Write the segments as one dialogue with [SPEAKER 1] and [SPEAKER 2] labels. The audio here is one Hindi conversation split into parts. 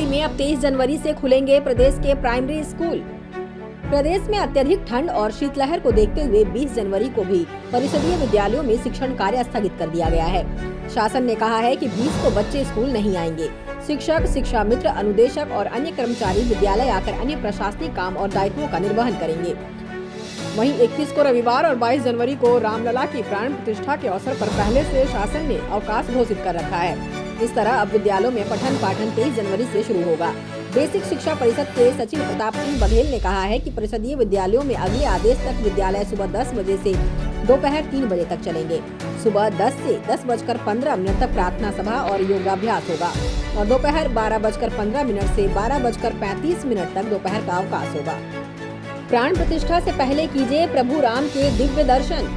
[SPEAKER 1] में अब 23 जनवरी से खुलेंगे प्रदेश के प्राइमरी स्कूल। प्रदेश में अत्यधिक ठंड और शीतलहर को देखते हुए 20 जनवरी को भी परिषदीय विद्यालयों में शिक्षण कार्य स्थगित कर दिया गया है। शासन ने कहा है कि 20 को बच्चे स्कूल नहीं आएंगे। शिक्षक, शिक्षा मित्र, अनुदेशक और अन्य कर्मचारी विद्यालय आकर अन्य प्रशासनिक काम और दायित्वों का निर्वहन करेंगे। वहीं 21 को रविवार और 22 जनवरी को रामलला की प्राण प्रतिष्ठा के अवसर पर पहले से शासन ने अवकाश घोषित कर रखा है। इस तरह अब विद्यालयों में पठन पाठन 23 जनवरी से शुरू होगा। बेसिक शिक्षा परिषद के सचिव प्रताप सिंह बघेल ने कहा है कि परिषदीय विद्यालयों में अगले आदेश तक विद्यालय सुबह 10 बजे से दोपहर 3 बजे तक चलेंगे। सुबह 10 से 10:15 तक प्रार्थना सभा और योगाभ्यास होगा और दोपहर 12:15 से 12:35 तक दोपहर का अवकाश होगा। प्राण प्रतिष्ठा से पहले कीजिए प्रभु राम के दिव्य दर्शन।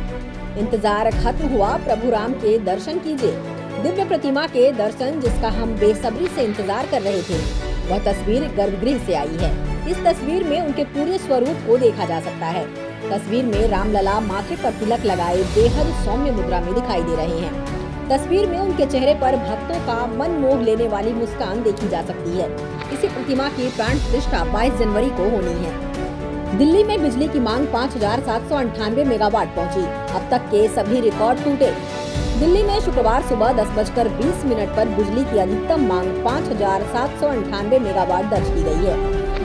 [SPEAKER 1] इंतजार खत्म हुआ, प्रभु राम के दर्शन कीजिए। दिव्य प्रतिमा के दर्शन जिसका हम बेसब्री से इंतजार कर रहे थे, वह तस्वीर गर्भगृह से आई है। इस तस्वीर में उनके पूरे स्वरूप को देखा जा सकता है। तस्वीर में रामलला माथे पर तिलक लगाए बेहद सौम्य मुद्रा में दिखाई दे रहे हैं। तस्वीर में उनके चेहरे पर भक्तों का मन मोह लेने वाली मुस्कान देखी जा सकती है। इसी प्रतिमा की प्राण प्रतिष्ठा 22 जनवरी को होनी है। दिल्ली में बिजली की मांग 5,798 मेगावाट पहुंची। अब तक के सभी रिकॉर्ड टूटे। दिल्ली में शुक्रवार सुबह 10:20 पर बिजली की अधिकतम मांग 5,798 मेगावाट दर्ज की गई है।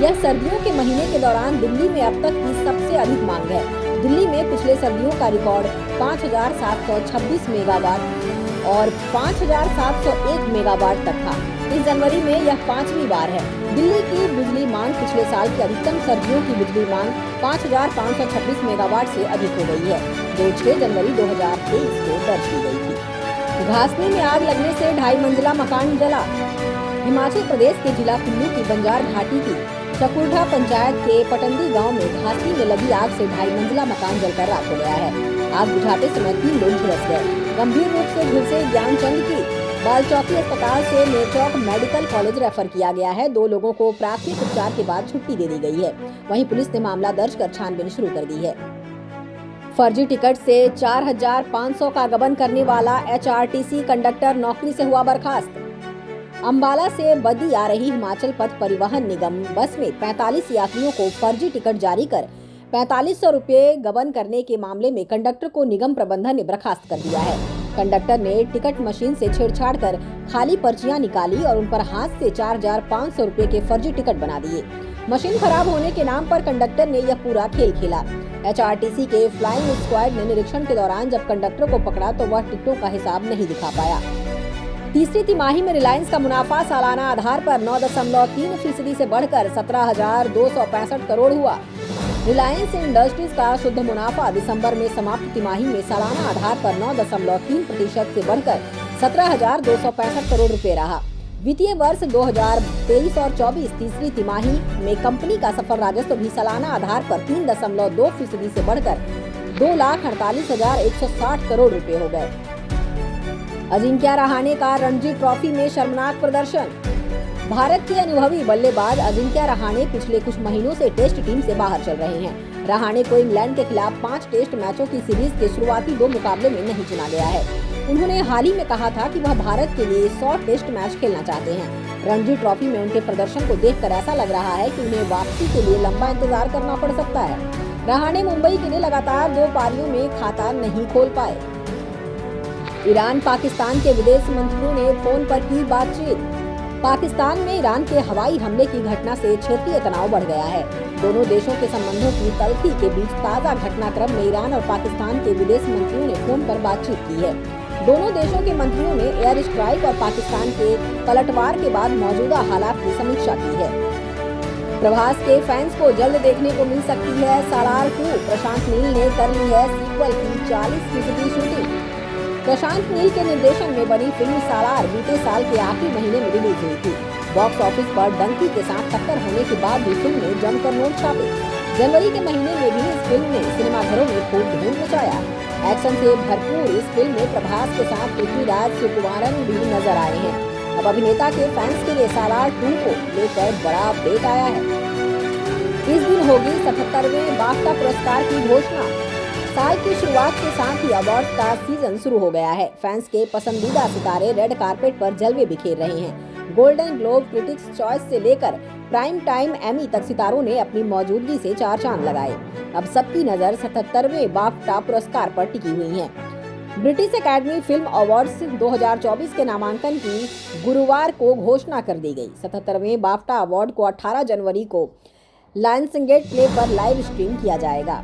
[SPEAKER 1] यह सर्दियों के महीने के दौरान दिल्ली में अब तक की सबसे अधिक मांग है। दिल्ली में पिछले सर्दियों का रिकॉर्ड 5,726 मेगावाट और 5,701 मेगावाट तक था। इस जनवरी में यह 5वीं बार है। दिल्ली की बिजली मांग पिछले साल की अधिकतम सर्दियों की बिजली मांग 5,526 मेगावाट से अधिक हो गई है, जो 6 जनवरी 2023 को दर्ज की गई थी। घासनी में आग लगने से 2.5 मंजिला मकान जला। हिमाचल प्रदेश के जिला कुल्लू की बंजार घाटी की चकुर्ढा पंचायत के पटंदी गांव में घासनी में लगी आग से 2.5 मंजिला मकान जलकर राख हो गया है। आग बुझाते समय 3 लोग झुलस गए। गंभीर रूप से झुलसे ज्ञानचंद की बालचौकी अस्पताल से नेरचौक मेडिकल कॉलेज रेफर किया गया है। 2 लोगों को प्राथमिक उपचार के बाद छुट्टी दे दी गई है। वहीं पुलिस ने मामला दर्ज कर छानबीन शुरू कर दी है। फर्जी टिकट से 4,500 का गबन करने वाला HRTC कंडक्टर नौकरी से हुआ बर्खास्त। अंबाला से बद्दी आ रही हिमाचल पथ परिवहन निगम बस में 45 यात्रियों को फर्जी टिकट जारी कर 4500 रुपये गबन करने के मामले में कंडक्टर को निगम प्रबंधन ने बर्खास्त कर दिया है। कंडक्टर ने टिकट मशीन से छेड़छाड़ कर खाली पर्चियां निकाली और उन पर हाथ से 4,500 रुपये के फर्जी टिकट बना दिए। मशीन खराब होने के नाम पर कंडक्टर ने यह पूरा खेल खेला। HRTC के फ्लाइंग स्क्वाड ने निरीक्षण के दौरान जब कंडक्टर को पकड़ा तो वह टिकटों का हिसाब नहीं दिखा पाया। तीसरी तिमाही में रिलायंस का मुनाफा सालाना आधार पर 9.3% से बढ़कर 17,265 करोड़ हुआ। रिलायंस इंडस्ट्रीज का शुद्ध मुनाफा दिसंबर में समाप्त तिमाही में सालाना आधार पर 9.3% से बढ़कर 17,265 करोड़ रुपए रहा। वित्तीय वर्ष 2023 और 24 तीसरी तिमाही में कंपनी का सकल राजस्व भी सालाना आधार पर 3.2% से बढ़कर 2,48,160 करोड़ रुपए हो गए। अजिंक्या रहाणे का रणजी ट्रॉफी में शर्मनाक प्रदर्शन। भारत के अनुभवी बल्लेबाज अजिंक्या रहाणे पिछले कुछ महीनों से टेस्ट टीम से बाहर चल रहे हैं। रहाणे को इंग्लैंड के खिलाफ 5 टेस्ट मैचों की सीरीज के शुरुआती 2 मुकाबले में नहीं चुना गया है। उन्होंने हाल ही में कहा था कि वह भारत के लिए 100 टेस्ट मैच खेलना चाहते हैं। रणजी ट्रॉफी में उनके प्रदर्शन को देखकर ऐसा लग रहा है कि उन्हें वापसी के लिए लंबा इंतजार करना पड़ सकता है। रहाणे मुंबई के लिए लगातार 2 पारियों में खाता नहीं खोल पाए। ईरान पाकिस्तान के विदेश मंत्रियों ने फोन पर की बातचीत। पाकिस्तान में ईरान के हवाई हमले की घटना से क्षेत्रीय तनाव बढ़ गया है। दोनों देशों के संबंधों की तल्खी के बीच ताज़ा घटनाक्रम में ईरान और पाकिस्तान के विदेश मंत्रियों ने फोन पर बातचीत की है। दोनों देशों के मंत्रियों ने एयर स्ट्राइक और पाकिस्तान के पलटवार के बाद मौजूदा हालात की समीक्षा की है। प्रभास के फैंस को जल्द देखने को मिल सकती है सालार 2। प्रशांत नील ने कर ली है सीक्वल की 40% शूटिंग। प्रशांत नील के निर्देशन में बनी फिल्म सालार बीते साल के आखिरी महीने में रिलीज हुई थी। बॉक्स ऑफिस पर डंकी के साथ टक्कर होने के बाद भी फिल्म ने जमकर नोट छापे। जनवरी के महीने में भी इस फिल्म ने सिनेमाघरों में खूब धूम मचाया। एक्शन से भरपूर इस फिल्म में प्रभास के साथ पृथ्वीराज सुकुमारन भी नजर आए हैं। अब अभिनेता के फैंस के लिए सालार 2 को लेकर बड़ा अपडेट आया है। इस दिन होगी 77वें बाफ्टा पुरस्कार की घोषणा। साल की शुरुआत के साथ ही अवार्ड का सीजन शुरू हो गया है। फैंस के पसंदीदा सितारे रेड कारपेट पर जलवे बिखेर रहे हैं। गोल्डन ग्लोब, क्रिटिक्स चॉइस से लेकर प्राइम टाइम एमी तक सितारों ने अपनी मौजूदगी से चार चांद लगाए। अब सबकी नजर 77वें बाफ्टा पुरस्कार पर टिकी हुई है। ब्रिटिश एकेडमी फिल्म अवार्ड्स 2024 के नामांकन की गुरुवार को घोषणा कर दी गई। 77वें बाफ्टा अवार्ड को 18 जनवरी को लायंसगेट प्ले पर लाइव स्ट्रीम किया जाएगा।